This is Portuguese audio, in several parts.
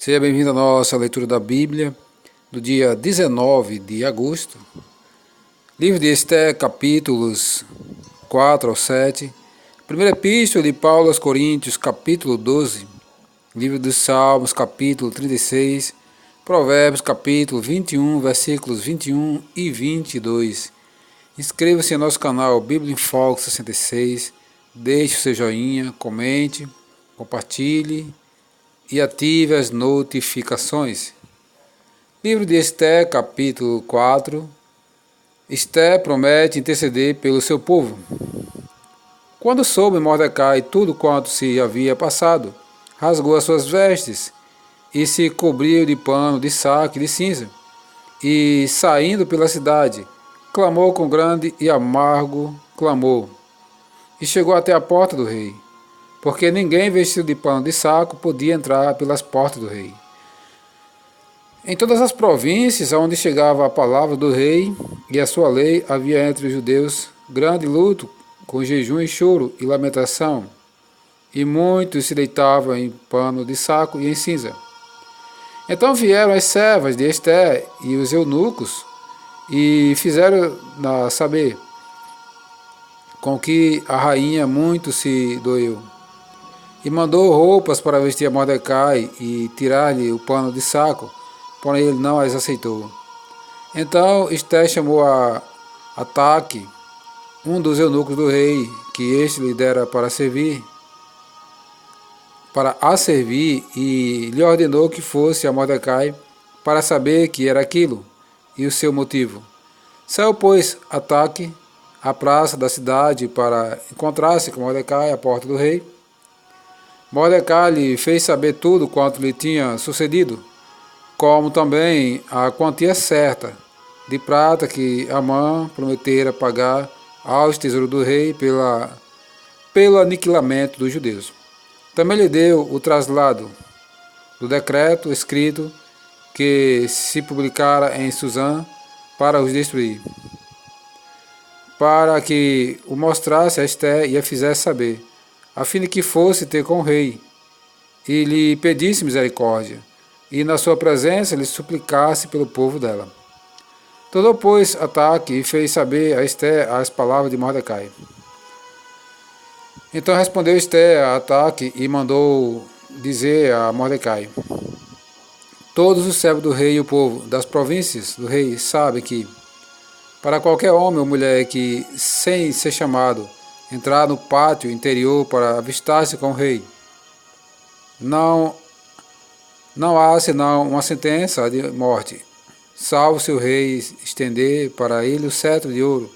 Seja bem-vindo à nossa leitura da Bíblia do dia 19 de agosto. Livro de Esther, capítulos 4 ao 7. Primeira Epístola de Paulo aos Coríntios, capítulo 12. Livro dos Salmos, capítulo 36. Provérbios, capítulo 21, versículos 21 e 22. Inscreva-se em nosso canal Bíblia em Foco 66. Deixe o seu joinha, comente, compartilhe e ative as notificações. Livro de Esther, capítulo 4. Esther promete interceder pelo seu povo. Quando soube Mordecai tudo quanto se havia passado, rasgou as suas vestes e se cobriu de pano de saco e de cinza, e, saindo pela cidade, clamou com grande e amargo clamor, e chegou até a porta do rei, porque ninguém vestido de pano de saco podia entrar pelas portas do rei. Em todas as províncias aonde chegava a palavra do rei e a sua lei, havia entre os judeus grande luto, com jejum e choro e lamentação, e muitos se deitavam em pano de saco e em cinza. Então vieram as servas de Esther e os eunucos, e fizeram-na saber com que a rainha muito se doeu, e mandou roupas para vestir a Mordecai e tirar-lhe o pano de saco, porém ele não as aceitou. Então Esther chamou a Ataque, um dos eunucos do rei, que este lhe dera para a servir, e lhe ordenou que fosse a Mordecai para saber que era aquilo e o seu motivo. Saiu, pois, Ataque à praça da cidade para encontrar-se com Mordecai à porta do rei. Mordecai lhe fez saber tudo quanto lhe tinha sucedido, como também a quantia certa de prata que Amã prometera pagar aos tesouros do rei pelo aniquilamento dos judeus. Também lhe deu o traslado do decreto escrito que se publicara em Suzã para os destruir, para que o mostrasse a Esther e a fizesse saber, a fim de que fosse ter com o rei, e lhe pedisse misericórdia, e na sua presença lhe suplicasse pelo povo dela. Tornou, pois, Ataque e fez saber a Esther as palavras de Mordecai. Então respondeu Esther a Ataque e mandou dizer a Mordecai: todos os servos do rei e o povo das províncias do rei sabem que, para qualquer homem ou mulher que, sem ser chamado, entrar no pátio interior para avistar-se com o rei, não há senão uma sentença de morte, salvo se o rei estender para ele o cetro de ouro,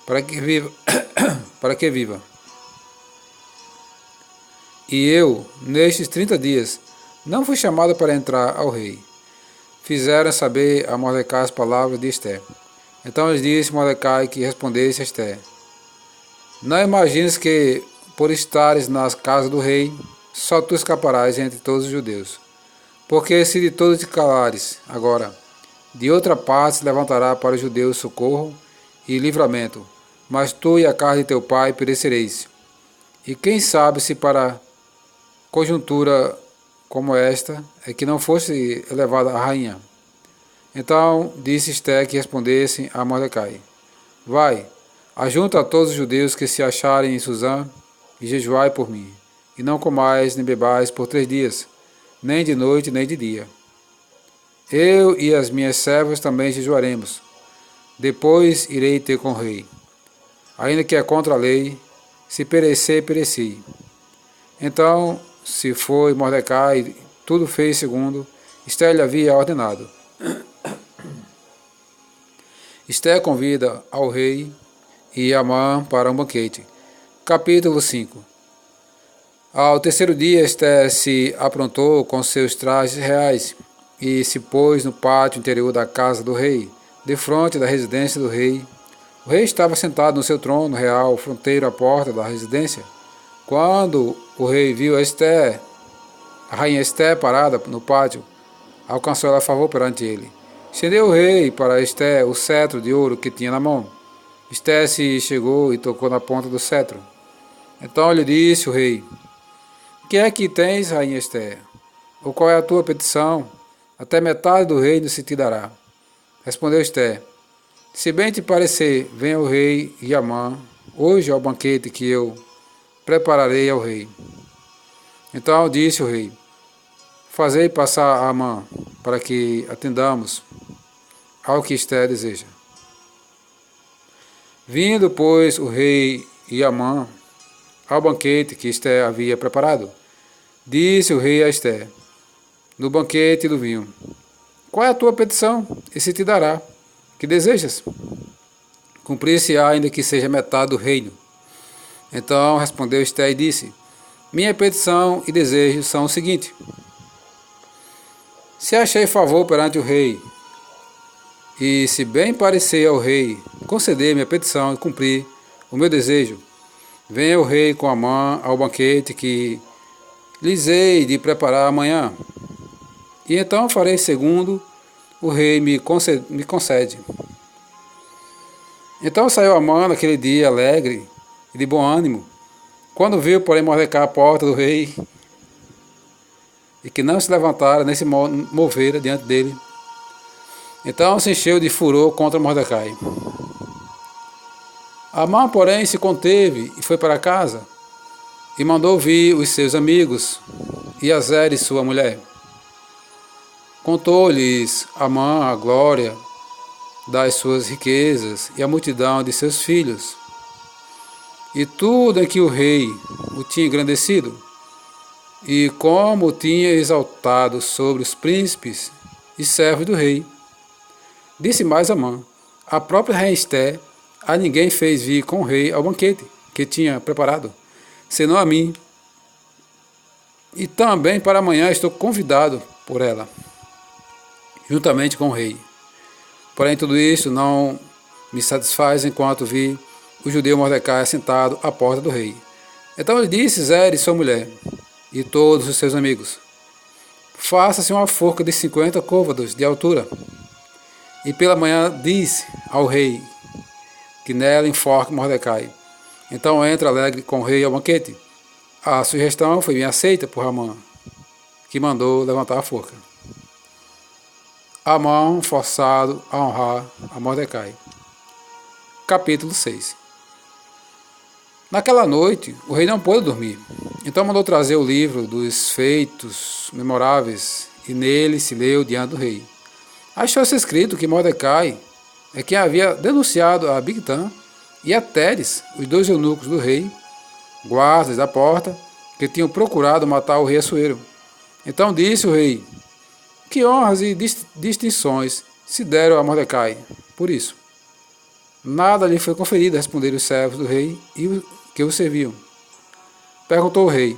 para que viva. para que viva. E eu, nestes 30 dias, não fui chamado para entrar ao rei. Fizeram saber a Mordecai as palavras de Esther. Então lhes disse Mordecai que respondesse a Esther: não imagines que, por estares nas casas do rei, só tu escaparás entre todos os judeus. Porque se de todos te calares, agora, de outra parte se levantará para os judeus socorro e livramento, mas tu e a casa de teu pai perecereis. E quem sabe se para conjuntura como esta é que não fosse elevada a rainha. Então disse Esther que respondessem a Mordecai: vai, ajunta a todos os judeus que se acharem em Suzã, e jejuai por mim, e não comais nem bebais por 3 dias, nem de noite nem de dia. Eu e as minhas servas também jejuaremos. Depois irei ter com o rei. Ainda que é contra a lei, se perecer, pereci. Então se foi Mordecai, tudo fez segundo Esther lhe havia ordenado. Esther convida ao rei e Amã para um banquete. Capítulo 5. Ao terceiro dia, Esther se aprontou com seus trajes reais e se pôs no pátio interior da casa do rei, defronte da residência do rei. O rei estava sentado no seu trono real, fronteiro à porta da residência. Quando o rei viu a rainha Esther parada no pátio, alcançou ela favor perante ele. Estendeu o rei para Esther o cetro de ouro que tinha na mão. Esther se chegou e tocou na ponta do cetro. Então lhe disse o rei: que é que tens, rainha Esther? Ou qual é a tua petição? Até metade do reino se te dará. Respondeu Esther: Se bem te parecer, venha o rei e Amã, hoje ao banquete que eu prepararei ao rei. Então disse o rei: Fazei passar a Amã, para que atendamos ao que Esther deseja. Vindo, pois, o rei e Amã ao banquete que Esther havia preparado, disse o rei a Esther, no banquete do vinho: Qual é a tua petição? E se te dará. Que desejas? Cumprir-se-á ainda que seja metade do reino. Então respondeu Esther e disse: Minha petição e desejo são o seguinte: Se achei favor perante o rei, e se bem parecer ao rei conceder minha petição e cumprir o meu desejo, venha o rei com Amã ao banquete que lhes hei de preparar amanhã. E então farei segundo o rei me concede. Então saiu Amã naquele dia alegre e de bom ânimo, quando viu, porém, Mordecai à porta do rei, e que não se levantara nem se movera diante dele. Então se encheu de furor contra Mordecai. Amã, porém, se conteve e foi para casa, e mandou vir os seus amigos e a Zeres, sua mulher. Contou-lhes Amã a glória das suas riquezas e a multidão de seus filhos, e tudo em que o rei o tinha engrandecido, e como o tinha exaltado sobre os príncipes e servos do rei. Disse mais Amã: A própria rainha Esther a ninguém fez vir com o rei ao banquete que tinha preparado, senão a mim. E também para amanhã estou convidado por ela, juntamente com o rei. Porém, tudo isso não me satisfaz enquanto vi o judeu Mordecai assentado à porta do rei. Então ele disse Zeres, sua mulher, e todos os seus amigos: Faça-se uma forca de 50 côvados de altura, e pela manhã diz ao rei que nela enforque Mordecai. Então entra alegre com o rei ao banquete. A sugestão foi bem aceita por Amã, que mandou levantar a forca. Amã forçado a honrar a Mordecai. Capítulo 6. Naquela noite, o rei não pôde dormir. Então mandou trazer o livro dos feitos memoráveis, e nele se leu diante do rei. Achou-se escrito que Mordecai é quem havia denunciado a Bigtã e a Teres, os dois eunucos do rei, guardas da porta, que tinham procurado matar o rei Assuero. Então disse o rei: Que honras e distinções se deram a Mordecai por isso? Nada lhe foi conferido, responderam os servos do rei e que o serviam. Perguntou o rei: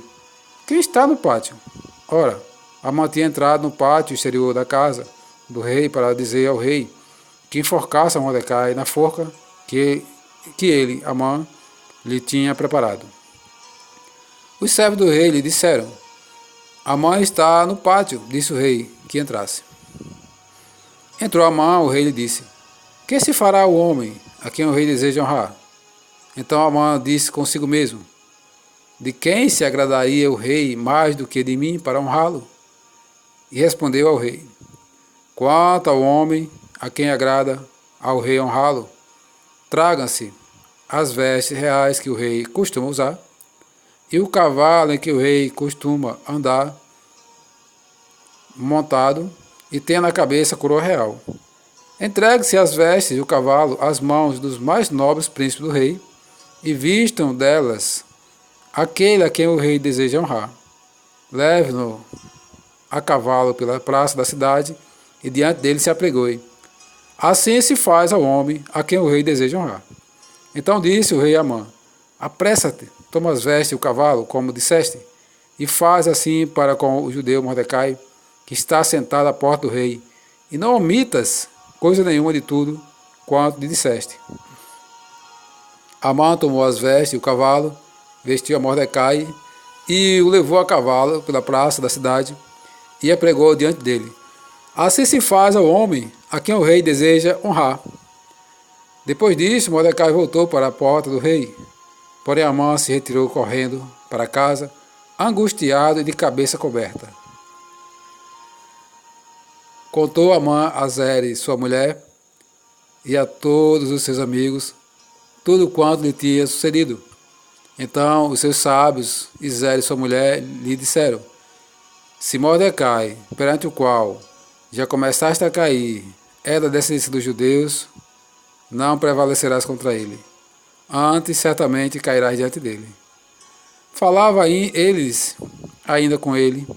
Quem está no pátio? Ora, Amã tinha entrado no pátio exterior da casa do rei para dizer ao rei que enforcasse a Mordecai na forca que ele, Amã, lhe tinha preparado. Os servos do rei lhe disseram: Amã está no pátio, disse o rei que entrasse. Entrou Amã, o rei lhe disse: Que se fará o homem a quem o rei deseja honrar? Então Amã disse consigo mesmo: De quem se agradaria o rei mais do que de mim para honrá-lo? E respondeu ao rei: Quanto ao homem a quem agrada ao rei honrá-lo, tragam-se as vestes reais que o rei costuma usar, e o cavalo em que o rei costuma andar montado, e tenha na cabeça a coroa real. Entregue-se as vestes e o cavalo às mãos dos mais nobres príncipes do rei, e vistam delas aquele a quem o rei deseja honrar. Leve-no a cavalo pela praça da cidade, e diante dele se apregoe. Assim se faz ao homem a quem o rei deseja honrar. Então disse o rei a Amã: Apressa-te, toma as vestes e o cavalo, como disseste, e faz assim para com o judeu Mordecai, que está sentado à porta do rei, e não omitas coisa nenhuma de tudo quanto lhe disseste. Amã tomou as vestes e o cavalo, vestiu a Mordecai e o levou a cavalo pela praça da cidade e apregou diante dele. Assim se faz ao homem a quem o rei deseja honrar. Depois disso, Mordecai voltou para a porta do rei, porém Amã se retirou correndo para casa, angustiado e de cabeça coberta. contou Amã a Zere, sua mulher, e a todos os seus amigos, tudo quanto lhe tinha sucedido. Então os seus sábios e Zere, sua mulher, lhe disseram: se Mordecai, perante o qual já começaste a cair, é da descendência dos judeus, não prevalecerás contra ele. Antes certamente cairás diante dele. Falava eles ainda com ele,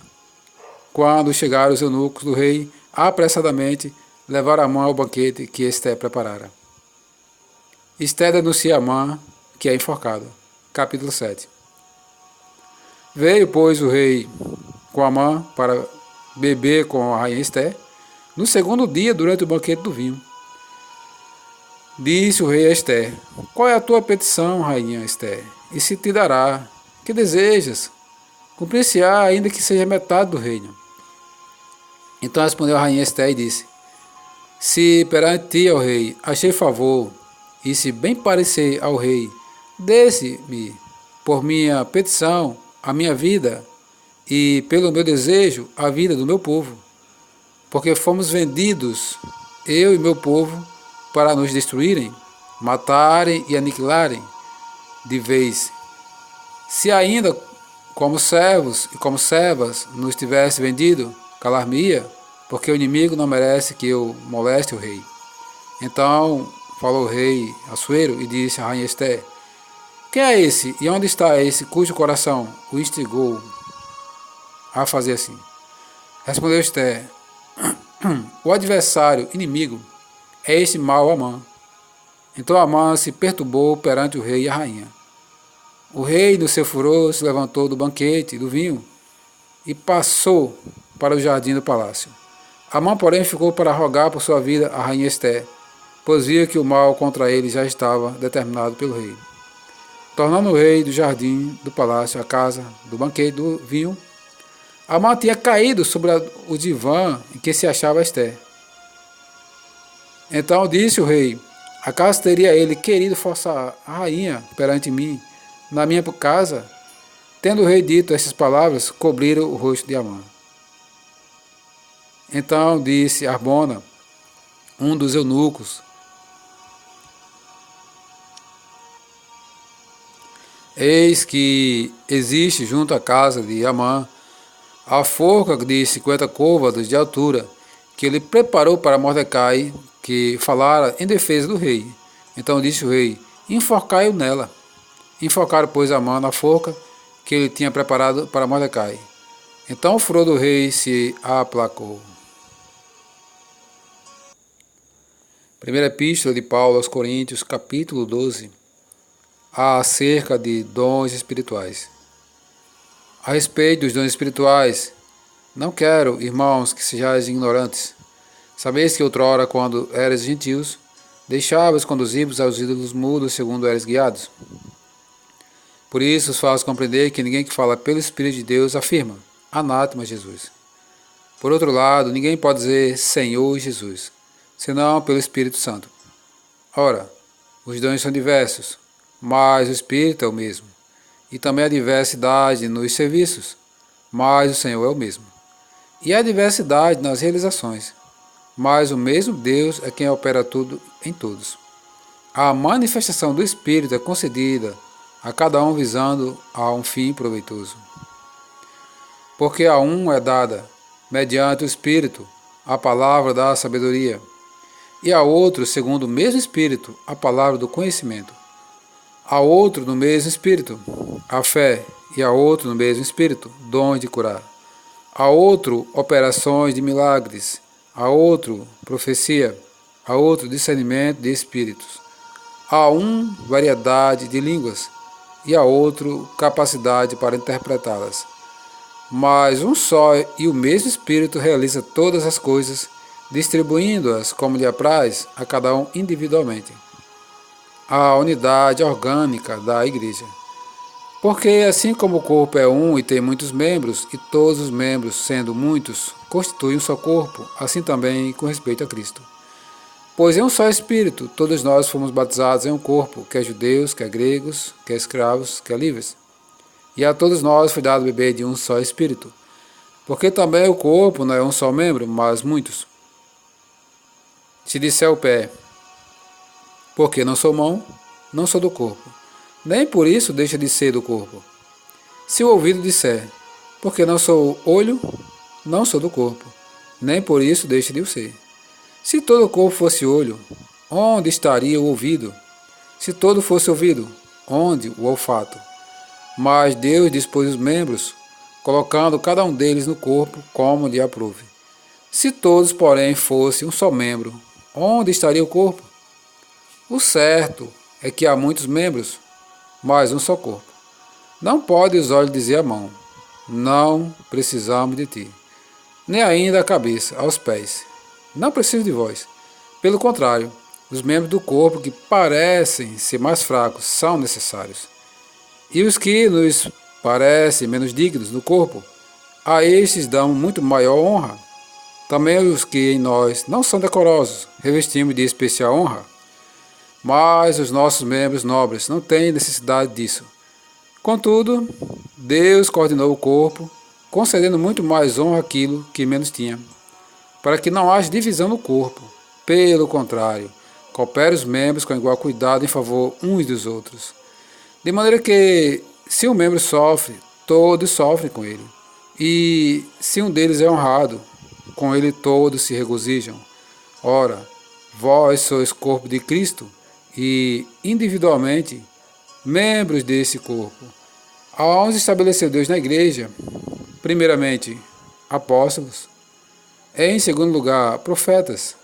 quando chegaram os eunucos do rei, apressadamente levaram Amã ao banquete que Esté preparara. Esté denuncia Amã, que é enforcado. Capítulo 7. Veio, pois, o rei com Amã para beber com a rainha Esté, no segundo dia, durante o banquete do vinho. Disse o rei a Esté: qual é a tua petição, rainha Esté? E se te dará. Que desejas? Cumprir-se-á, ainda que seja metade do reino. Então respondeu a rainha Esté e disse: se perante ti, ó rei, achei favor, e se bem parecer ao rei, desse-me, por minha petição, a minha vida, e pelo meu desejo, a vida do meu povo. Porque fomos vendidos, eu e meu povo, para nos destruírem, matarem e aniquilarem de vez. Se ainda, como servos e como servas, nos tivesse vendido, calar-me-ia, porque o inimigo não merece que eu moleste o rei. Então falou o rei Assuero e disse à rainha Esté: quem é esse e onde está esse cujo coração o instigou a fazer assim? Respondeu Esté: o adversário, inimigo, é este mau Amã. Então Amã se perturbou perante o rei e a rainha. O rei, no seu furor, se levantou do banquete do vinho e passou para o jardim do palácio. Amã, porém, ficou para rogar por sua vida a rainha Esté, pois via que o mal contra ele já estava determinado pelo rei. Tornando o rei do jardim do palácio à casa do banquete do vinho, Amã tinha caído sobre o divã em que se achava Esté. Então disse o rei: acaso teria ele querido forçar a rainha perante mim, na minha casa? Tendo o rei dito essas palavras, cobriram o rosto de Amã. Então disse Arbona, um dos eunucos: eis que existe junto à casa de Amã a forca de 50 côvados de altura, que ele preparou para Mordecai, que falara em defesa do rei. Então disse o rei: enforcai-o nela. Enforcaram, pois, Amã na forca que ele tinha preparado para Mordecai. Então o furor do rei se aplacou. Primeira Epístola de Paulo aos Coríntios, capítulo 12, acerca de dons espirituais. A respeito dos dons espirituais, não quero, irmãos, que sejais ignorantes. Sabeis que outrora, quando eres gentios, deixavas conduzir-vos aos ídolos mudos, segundo eres guiados. Por isso os faço compreender que ninguém que fala pelo Espírito de Deus afirma: anátema Jesus. Por outro lado, ninguém pode dizer Senhor Jesus, senão pelo Espírito Santo. Ora, os dons são diversos, mas o Espírito é o mesmo. E também há diversidade nos serviços, mas o Senhor é o mesmo. E há diversidade nas realizações, mas o mesmo Deus é quem opera tudo em todos. A manifestação do Espírito é concedida a cada um visando a um fim proveitoso. Porque a um é dada, mediante o Espírito, a palavra da sabedoria, e a outro, segundo o mesmo Espírito, a palavra do conhecimento. A outro, no mesmo Espírito, a fé, e a outro, no mesmo Espírito, dons de curar. A outro, operações de milagres. A outro, profecia. A outro, discernimento de espíritos. A um, variedade de línguas, e a outro, capacidade para interpretá-las. Mas um só e o mesmo Espírito realiza todas as coisas, distribuindo-as como lhe apraz a cada um individualmente. A unidade orgânica da Igreja. Porque assim como o corpo é um e tem muitos membros, e todos os membros, sendo muitos, constituem um só corpo, assim também com respeito a Cristo. Pois em um só Espírito, todos nós fomos batizados em um corpo, quer judeus, quer gregos, quer escravos, quer livres. E a todos nós foi dado beber de um só Espírito. Porque também o corpo não é um só membro, mas muitos. Se disser o pé, porque não sou mão, não sou do corpo, nem por isso deixa de ser do corpo. Se o ouvido disser, porque não sou olho, não sou do corpo, nem por isso deixa de o ser. Se todo o corpo fosse olho, onde estaria o ouvido? Se todo fosse ouvido, onde o olfato? Mas Deus dispôs os membros, colocando cada um deles no corpo como lhe aprouve. Se todos, porém, fossem um só membro, onde estaria o corpo? O certo é que há muitos membros, mas um só corpo. Não pode os olhos dizer à mão, não precisamos de ti, nem ainda a cabeça, aos pés, não preciso de vós. Pelo contrário, os membros do corpo que parecem ser mais fracos são necessários. E os que nos parecem menos dignos no corpo, a estes damos muito maior honra. Também os que em nós não são decorosos, revestimos de especial honra. Mas os nossos membros nobres não têm necessidade disso. Contudo, Deus coordenou o corpo, concedendo muito mais honra àquilo que menos tinha, para que não haja divisão no corpo. Pelo contrário, coopere os membros com igual cuidado em favor uns dos outros. De maneira que, se um membro sofre, todos sofrem com ele. E se um deles é honrado, com ele todos se regozijam. Ora, vós sois corpo de Cristo e, individualmente, membros desse corpo. Aonde estabeleceu Deus na igreja, primeiramente, apóstolos, em segundo lugar, profetas,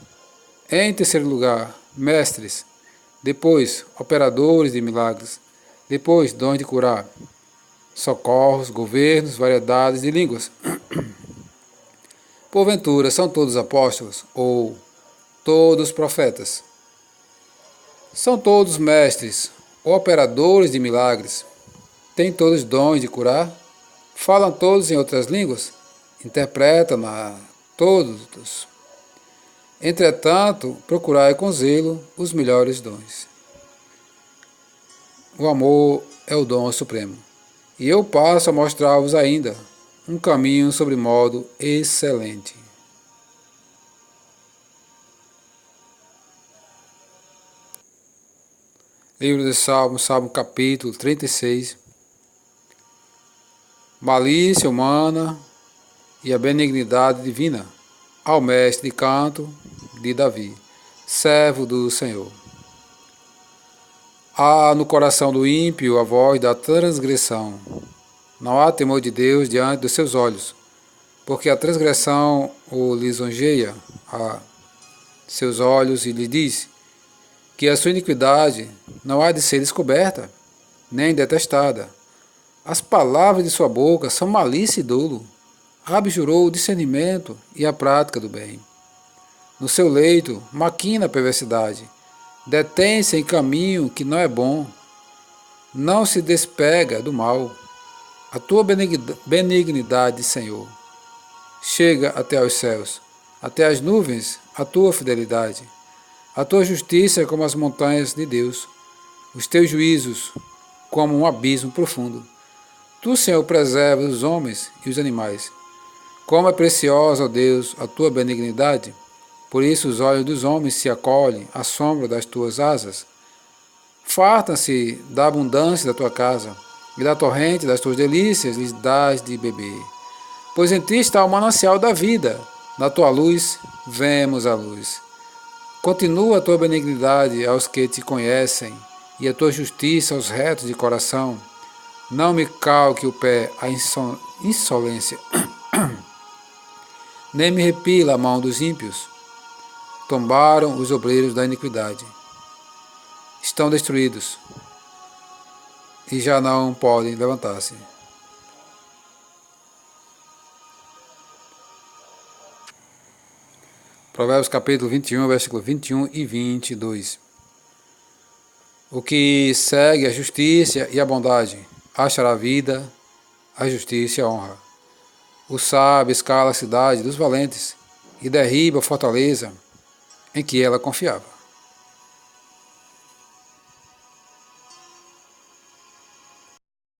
em terceiro lugar, mestres, depois, operadores de milagres, depois, dons de curar, socorros, governos, variedades de línguas. Porventura, são todos apóstolos ou todos profetas? São todos mestres ou operadores de milagres? Têm todos dons de curar? Falam todos em outras línguas? Interpretam-na todos? Entretanto, procurai com zelo os melhores dons. O amor é o dom supremo. E eu passo a mostrar-vos ainda um caminho sobre modo excelente. Livro de Salmos, Salmo capítulo 36. Malícia humana e a benignidade divina, ao mestre de canto de Davi, servo do Senhor. Há no coração do ímpio a voz da transgressão. Não há temor de Deus diante dos seus olhos, porque a transgressão o lisonjeia a seus olhos e lhe diz que a sua iniquidade não há de ser descoberta, nem detestada. As palavras de sua boca são malícia e dolo. Abjurou o discernimento e a prática do bem. No seu leito maquina a perversidade. Detém-se em caminho que não é bom. Não se despega do mal. A tua benignidade, Senhor, chega até aos céus, até as nuvens, a tua fidelidade. A tua justiça é como as montanhas de Deus, os teus juízos como um abismo profundo. Tu, Senhor, preservas os homens e os animais. Como é preciosa, ó Deus, a tua benignidade, por isso os olhos dos homens se acolhem à sombra das tuas asas. Fartam-se da abundância da tua casa, e da torrente das tuas delícias lhes dás de beber. Pois em ti está o manancial da vida, na tua luz vemos a luz. Continua a tua benignidade aos que te conhecem, e a tua justiça aos retos de coração. Não me calque o pé a insolência, nem me repila a mão dos ímpios. Tombaram os obreiros da iniquidade. Estão destruídos, e já não podem levantar-se. Provérbios capítulo 21, versículo 21 e 22. O que segue a justiça e a bondade achará a vida, a justiça e a honra. O sábio escala a cidade dos valentes e derriba a fortaleza em que ela confiava.